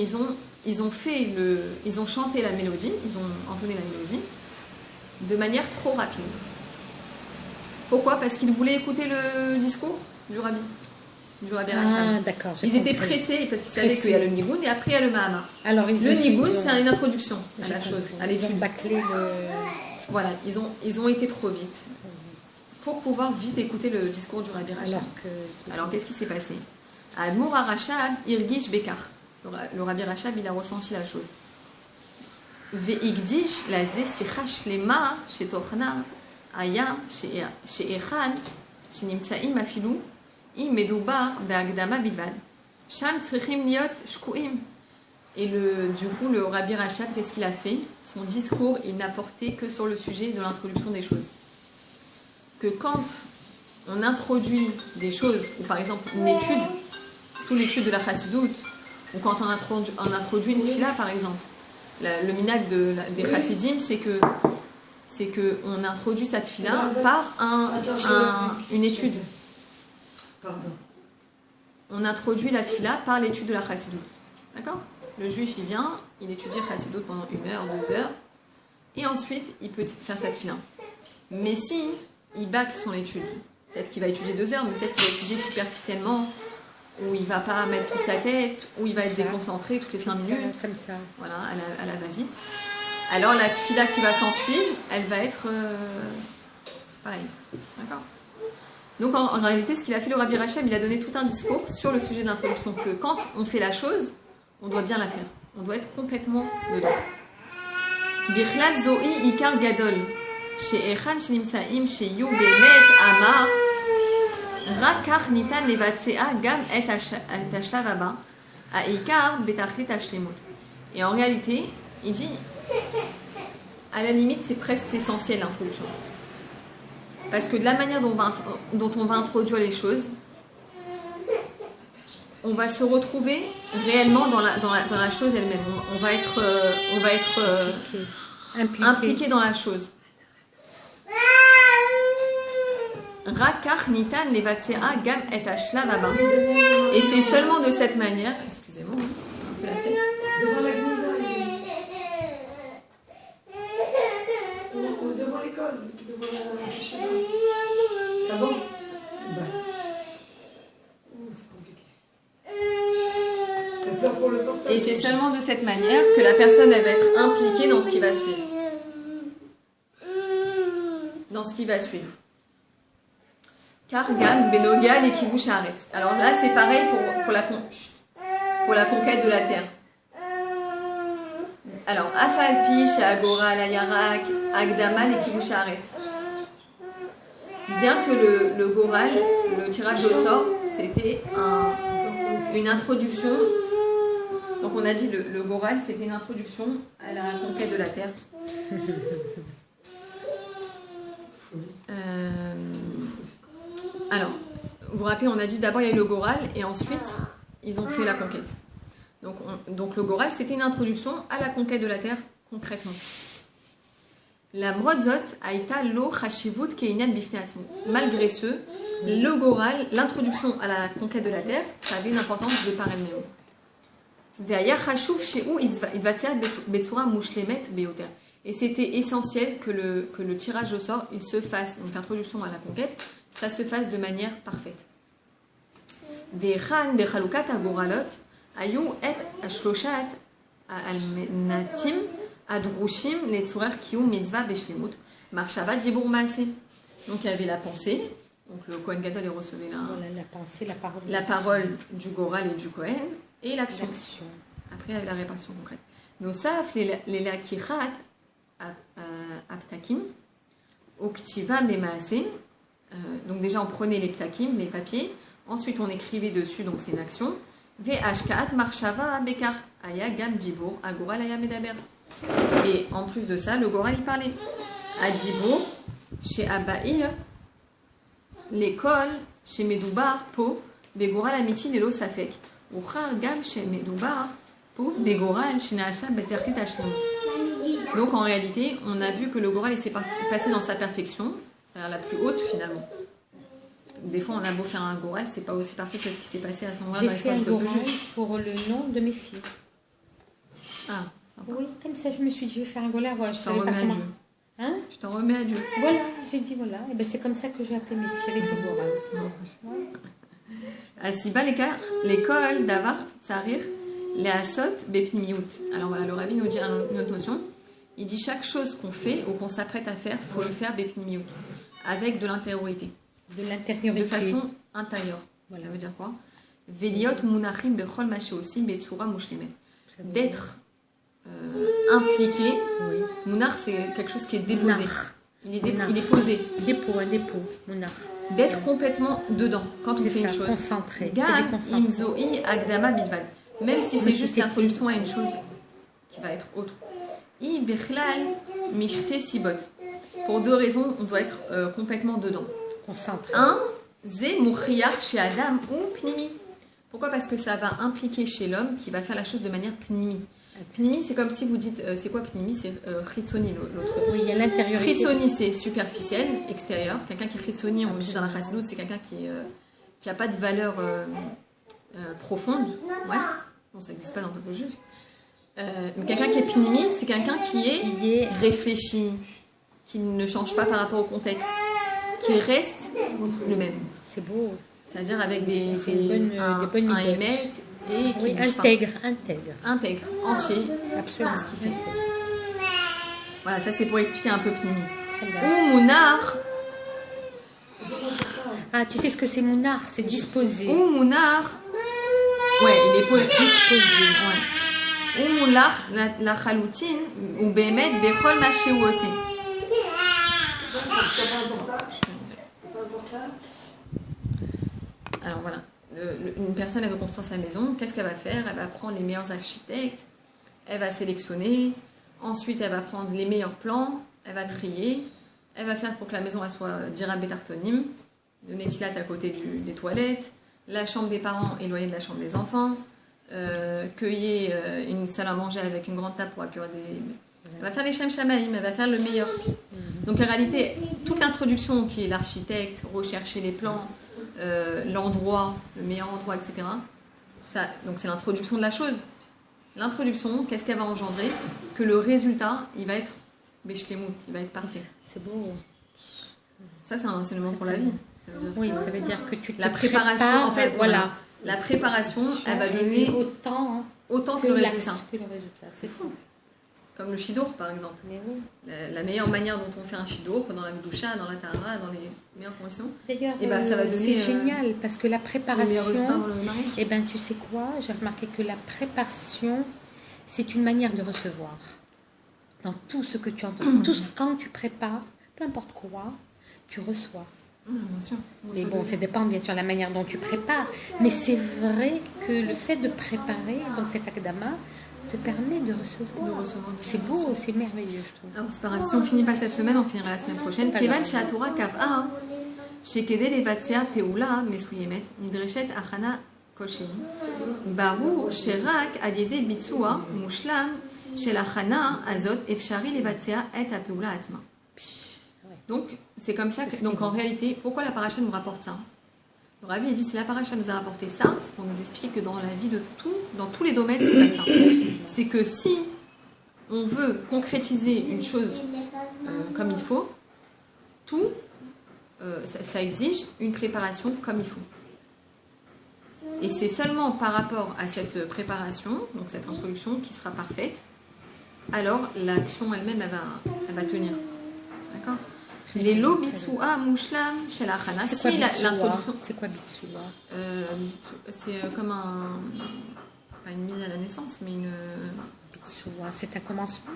ils ont chanté la mélodie, ils ont entonné la mélodie de manière trop rapide. Pourquoi? Parce qu'ils voulaient écouter le discours du Rabbi Rachab. Ah, d'accord. Ils étaient pressés parce qu'ils savaient qu'il y a le nigun et après il y a le Mahamar. Alors, le nigun, c'est une introduction à la chose, à l'étude. Ils ont bâclé le... Voilà, ils ont été trop vite pour pouvoir vite écouter le discours du Rabbi Rachab. Alors qu'est-ce qui s'est passé? Admur Rachab irgish bekar. Le Rabbi Rachab, il a ressenti la chose. Ve'igdish la zesicha shlema shetochna היה שאחד שנמצאים אפילו אם מדובר בהקדמה בלבד. שם צריכים להיות שקועים. Et du coup, le Rabbi Rachab, qu'est-ce qu'il a fait? Son discours, il n'a porté que sur le sujet de l'introduction des choses. Que quand on introduit des choses, ou par exemple une étude, surtout l'étude de la Chassidoute, ou quand on introduit une tefila par exemple, le minhag des Chassidim, c'est que on introduit cette tefila par une étude. Pardon. On introduit la tefila par l'étude de la Chassidoute. D'accord? Le juif, il vient, il étudie Chassidoute pendant 1 heure, 2 heures, et ensuite, il peut faire cette tefila. Mais si il bâcle son étude, peut-être qu'il va étudier 2 heures, mais peut-être qu'il va étudier superficiellement, ou il va pas mettre toute sa tête, ou il va être déconcentré toutes les 5 minutes. Comme ça. Voilà, à la va-vite. Alors la tefila qui va s'en suivre, elle va être pareil. D'accord? Donc en réalité, ce qu'il a fait le Rabbi Rachab, il a donné tout un discours sur le sujet de l'introduction, que quand on fait la chose, on doit bien la faire. On doit être complètement dedans. Bichlal zo'i ikar gadol. She'echan shenimsaim sheyu bemet amar רק כך ניתן לבצע גם את השלב הבא, העיקר בתכלית השלמות. Et en réalité, il dit, à la limite, c'est presque l'essentiel l'introduction. Parce que de la manière dont on va introduire les choses, on va se retrouver réellement dans la chose elle-même. On va être impliqué dans la chose. Et c'est seulement de cette manière, excusez-moi, c'est un peu la fête. Devant la gnisa, devant l'école, devant la chez ça va? C'est compliqué. Elle pleure pour le portable. Et c'est seulement de cette manière que la personne elle va être impliquée dans ce qui va suivre. Dans ce qui va suivre. Kargan, Benogal et Kivush Haaretz. Alors là, c'est pareil pour la conquête de la terre. Alors, Afalpi, chez Agora, la Yarak, Agdamal et Kivush Haaretz. Bien que le Goral, le tirage au sort, c'était une introduction. Donc on a dit le Goral, c'était une introduction à la conquête de la terre. Alors, vous vous rappelez, on a dit d'abord il y a eu le Goral et ensuite ils ont fait la conquête. Donc le Goral, c'était une introduction à la conquête de la terre concrètement. La Mrodzot aïta lo chashivut keinyan bifnei atzmo. Malgré ce, le Goral, l'introduction à la conquête de la terre, ça avait une importance de par elle-même. Ve'aya chashuv she'u itvatzeat betzura mushlemet beyoter. Et c'était essentiel que le tirage au sort, il se fasse, donc l'introduction à la conquête, ça se fasse de manière parfaite. Ve'chan bechalukat agoralot ayu et ashloshat al-natim adrushim letzurer kiyum mitzvah beshlemut marshava dibur maaseh. Donc il y avait la pensée, donc le Kohen Gadol il recevait la pensée, la parole du Goral et du Kohen, et l'action. Après il y avait la répartition concrète. Nosaf les lakichat aptakim uktiva bemaaseh. Donc déjà on prenait les ptakim, les papiers, ensuite on écrivait dessus, donc c'est une action. Ve'ashkaat marshava bekar aya gam dibur agoral aya medaber. Et en plus de ça, le Goral il parlait. Adibur chez Abaï, l'école chez Medoubar po begoral amitin elo safek. Uchar gam chez Medoubar po begoral chez Naasa beterkit ashlim. Donc en réalité, on a vu que le Goral il s'est passé dans sa perfection. C'est-à-dire la plus haute finalement. Des fois on a beau faire un Goral, c'est pas aussi parfait que ce qui s'est passé à ce moment-là. J'ai fait un Goral pour le nom de mes filles. Ah, sympa. Oui, comme ça je me suis dit je vais faire un Goral. Voilà, je t'en remets à Dieu. Hein? Je t'en remets à Dieu. Voilà, j'ai dit voilà. Et ben c'est comme ça que j'ai appelé mes filles avec le Goral. À Siba l'école d'avar tsarir les asot bepnimiout. Alors voilà, le rabbi nous dit une autre notion. Il dit chaque chose qu'on fait ou qu'on s'apprête à faire, il faut le faire bepnimiout, avec de l'intériorité. De l'intériorité. De façon intérieure. Voilà. Ça veut dire quoi? Veliot munachim bechol maché aussi betsura mushlemet. D'être impliqué. Oui. Munach, c'est quelque chose qui est déposé. il est posé. Dépôt, Mouna. D'être complètement dedans quand on fait une chose. Concentré. Gam imzoi agdama bilvad. Même si c'est juste l'introduction à une chose qui va être autre. I bichlal mishte sibot. Pour 2 raisons, on doit être complètement dedans. Concentré. 1. Ze mouchriach chez Adam ou pnimi. Pourquoi? Parce que ça va impliquer chez l'homme qui va faire la chose de manière pnimi. Pnimi, c'est comme si vous dites, c'est quoi pnimi? C'est chitsoni, l'autre. Oui, il y a l'intérieur. Chitsoni, c'est superficiel, extérieur. Quelqu'un qui est chitsoni, on le dit dans la chassidoute, c'est quelqu'un qui n'a pas de valeur profonde. Ouais. Bon, ça n'existe pas dans le peuple juif. Mais quelqu'un qui est pnimi, c'est quelqu'un qui est réfléchi, qui ne change pas par rapport au contexte, qui reste le même. C'est beau. C'est-à-dire avec des bonnes un idées. émet et qui Oui, bouge pas. intègre. Entier, Absolument. ce qu'il fait. Voilà, ça c'est pour expliquer un peu pnimi. Très bien. Ou mounar, Ah, tu sais ce que c'est Mounar? C'est disposé. ou mounar, ouais, il est disposé. Ouais. Ou mounar, la chaloutine, ou bémet, bechol maché ou aussi. T'as pas un portable? T'as pas un portable? Alors voilà, une personne elle veut construire sa maison, qu'est-ce qu'elle va faire? Elle va prendre les meilleurs architectes, elle va sélectionner, ensuite elle va prendre les meilleurs plans, elle va trier, elle va faire pour que la maison elle soit dirab betartonim, le netilat à côté des toilettes, la chambre des parents éloignée de la chambre des enfants, cueillir une salle à manger avec une grande table pour accueillir Elle va faire les shem shamaïm, elle va faire le meilleur. Donc en réalité, toute l'introduction qui est l'architecte, rechercher les plans, l'endroit, le meilleur endroit, etc. Donc c'est l'introduction de la chose. L'introduction, qu'est-ce qu'elle va engendrer? Que le résultat, il va être béchlemout, il va être parfait. C'est beau. Ça, c'est un enseignement pour la vie. Ça veut dire Oui, ça veut dire que tu te la préparation, prépares, en fait, voilà. La préparation, elle va donner autant que le résultat. Que le résultat, c'est ça. Comme le shidour, par exemple. Mais oui. La meilleure manière dont on fait un shidour, dans la doucha, dans la tahara, dans les meilleures conditions. D'ailleurs, ça va donner, c'est génial parce que la les meilleurs préparation, résultats dans le mariage. eh ben, tu sais quoi, j'ai remarqué que la préparation, c'est une manière de recevoir. Dans tout ce que tu entends, quand tu prépares, peu importe quoi, tu reçois. Bien sûr. Mais bon, ça dépend bien sûr de la manière dont tu prépares. Mais c'est vrai que le fait de préparer, donc cet akdama, te permet de recevoir. C'est beau, c'est merveilleux, je trouve. Alors c'est pas grave, si on finit pas cette semaine, on finira la semaine prochaine. Kevan chez Atora Kav'a, chez Kede Levatsea Peula, Mesuyemet, Nidreshet Achana Koshei. Barou, Sherak, Adiede Bitsua, Mushlam, chez l'Achana, Azot, Efshari Levatsea et Apeula Atma. Donc, c'est comme ça que. Donc en réalité, pourquoi la paracha nous rapporte ça? Le Rabbi dit, si la paracha nous a rapporté ça, c'est pour nous expliquer que dans la vie de tout, dans tous les domaines, c'est comme ça. C'est que si on veut concrétiser une chose comme il faut, tout, ça exige une préparation comme il faut. Et c'est seulement par rapport à cette préparation, donc cette introduction, qui sera parfaite, alors l'action elle-même, elle va tenir. D'accord? Les lo bitsua mushlam chez la chana. Si l'introduction. C'est quoi bitsua? C'est comme pas une mise à la naissance, mais une. Bitsua, c'est un commencement.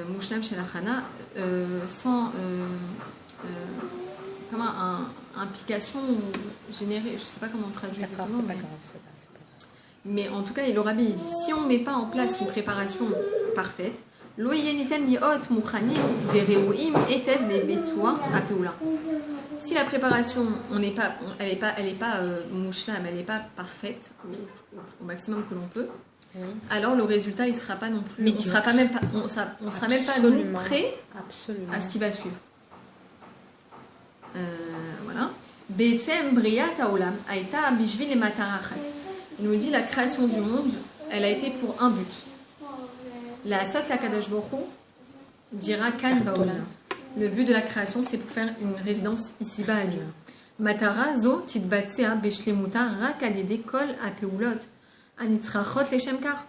Mushlam chez la chana, sans. Comme implication générée, je sais pas comment on traduit. D'accord, c'est pas grave. Mais en tout cas, le Rabbi dit, si on ne met pas en place une préparation parfaite, si la préparation, elle n'est pas mouchlam, elle n'est pas parfaite au maximum que l'on peut, alors le résultat il sera pas non plus, on sera même pas nous prêt à ce qui va suivre. Voilà. Il nous dit la création du monde, elle a été pour un but. La Sot la Kadosh Baruch Hu dira Kan Baolam. Le but de la création, c'est pour faire une résidence ici-bas à Dieu. Matara zo titbatsea beshlemuta rak alide kol apeulot anitzrachot leshem kar.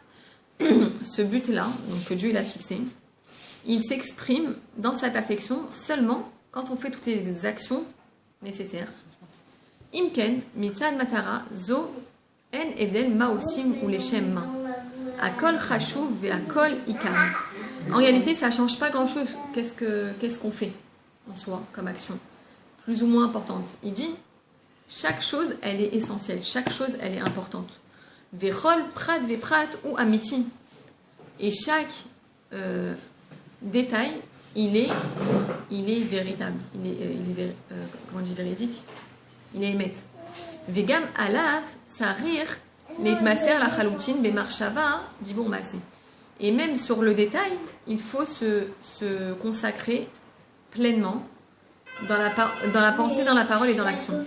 Ce but-là, donc que Dieu l'a fixé, il s'exprime dans sa perfection seulement quand on fait toutes les actions nécessaires. Imken mitzad matara zo en evdel maosim ou leshem ma. Akol chashuv ve akol ikam. En réalité, ça ne change pas grand-chose. Qu'est-ce qu'on fait? en soi, comme action, plus ou moins importante. Il dit, chaque chose, elle est essentielle, chaque chose, elle est importante. Vechol, prat, veprat ou amiti. Et chaque détail, il est véritable, comment on dit véridique, il est émet. Vegam alav, sarir, leitmaser la chaloutin, bemarshava, dibur massé. Et même sur le détail, il faut se consacrer pleinement dans la pensée, dans la parole et dans l'action.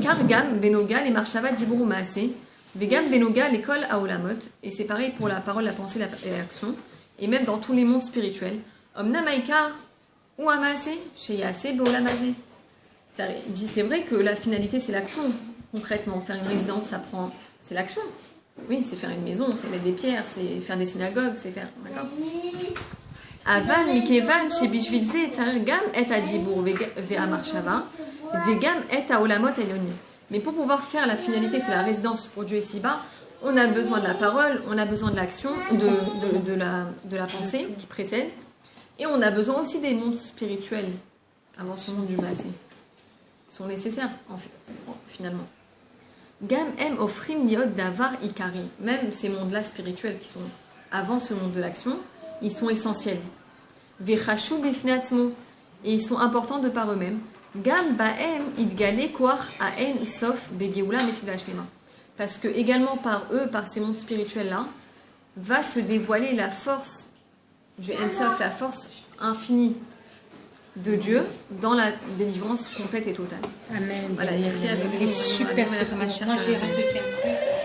Car gam benoga les marshava dibur massé, vegam benoga l'école aolamot, et c'est pareil pour la parole, la pensée et l'action, et même dans tous les mondes spirituels. Omna maikar ou amase, sheyase beolamase. Il dit c'est vrai que la finalité c'est l'action, concrètement. Faire une résidence, c'est l'action. Oui, c'est faire une maison, c'est mettre des pierres, c'est faire des synagogues, c'est faire. D'accord. Aval mikevan shebishvilze tsarir gam et adibur vea marshava, vegam et aolamot elyonim. Mais pour pouvoir faire la finalité, c'est la résidence pour Dieu ici-bas, on a besoin de la parole, on a besoin de l'action, de la pensée qui précède, et on a besoin aussi des mondes spirituels avant ce monde du passé. Ils sont nécessaires, finalement. Gam em offrim liot davar ikari. Même ces mondes-là spirituels qui sont avant ce monde de l'action, ils sont essentiels. Vechashu bifneatzmo. Et ils sont importants de par eux-mêmes. Gam baem idgale koach aen sof begeula metivashlema. Parce que également par eux, par ces mondes spirituels-là, va se dévoiler la force du Ensof, la force infinie de Dieu dans la délivrance complète et totale. Amen. Voilà, il y a super. Moi, j'ai raconté un truc.